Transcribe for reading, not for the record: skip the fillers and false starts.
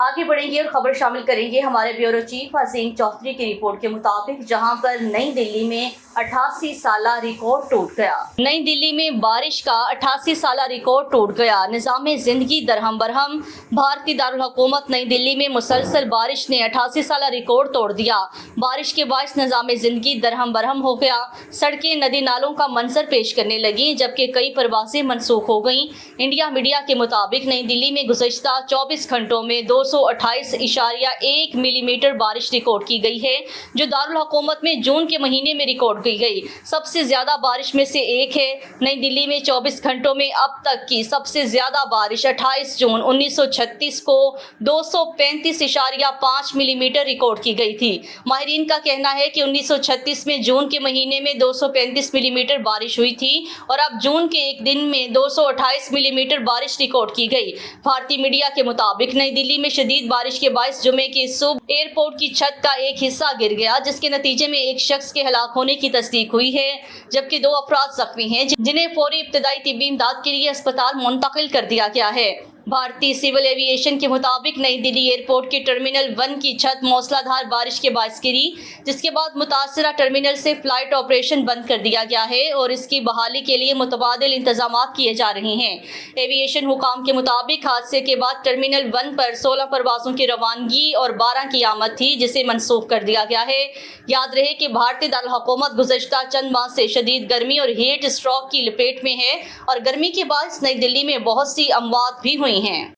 आगे बढ़ेंगे और खबर शामिल करेंगे हमारे ब्यूरो चीफ अजीम चौधरी की रिपोर्ट के मुताबिक, जहां पर नई दिल्ली में 88 साला रिकॉर्ड टूट गया। नई दिल्ली में बारिश का 88 साला रिकॉर्ड टूट गया। निज़ामे जिंदगी दरहम बरहम। भारतीय दारुल हुकूमत नई दिल्ली में मुसलसल बारिश ने 88 साला रिकॉर्ड तोड़ दिया। बारिश के बायस निज़ामे जिंदगी दरहम बरहम हो गया। सड़कें नदी नालों का मंजर पेश करने लगी, जबकि कई परवाजें मनसूख हो गईं। इंडिया मीडिया के मुताबिक नई दिल्ली में गुज़श्ता 24 घंटों में 228.1 मिलीमीटर बारिश रिकॉर्ड की गई है, जो दारुल हुकूमत में जून के महीने में रिकॉर्ड की गई सबसे ज्यादा बारिश में से एक है। नई दिल्ली में 24 घंटों में अब तक की सबसे ज्यादा बारिश 28 जून 1936 को 235.5 मिलीमीटर रिकॉर्ड की गई थी। माहिरीन का कहना है कि 1936 में जून के महीने में 235 मिलीमीटर बारिश हुई थी और अब जून के एक दिन में 228 मिलीमीटर बारिश रिकॉर्ड की गई। भारतीय मीडिया के मुताबिक नई दिल्ली में शदीद बारिश के बायस जुमे की सुबह एयरपोर्ट की छत का एक हिस्सा गिर गया, जिसके नतीजे में एक शख्स के हलाक होने की तस्दीक हुई है, जबकि 2 अफराद जख्मी हैं, जिन्हें फौरी इब्तदाई तिब्बी इमदाद के लिए अस्पताल मुंतकिल कर दिया गया है। भारतीय सिविल एविएशन के मुताबिक नई दिल्ली एयरपोर्ट के टर्मिनल 1 की छत मौसलाधार बारिश के बायस गिरी, जिसके बाद मुतासरा टर्मिनल से फ्लाइट ऑपरेशन बंद कर दिया गया है और इसकी बहाली के लिए मुतबादिल इंतजाम किए जा रहे हैं। एविएशन हुकाम के मुताबिक हादसे के बाद टर्मिनल 1 पर 16 परवाजों की रवानगी और 12 की आमद थी, जिसे मनसूख कर दिया गया है। याद रहे कि भारतीय दारुल हुकूमत गुज़श्ता चंद माह से शदीद गर्मी और हीट स्ट्रोक की लपेट में है और गर्मी के बाद नई दिल्ली में बहुत सी अमवात भी हुई हैं।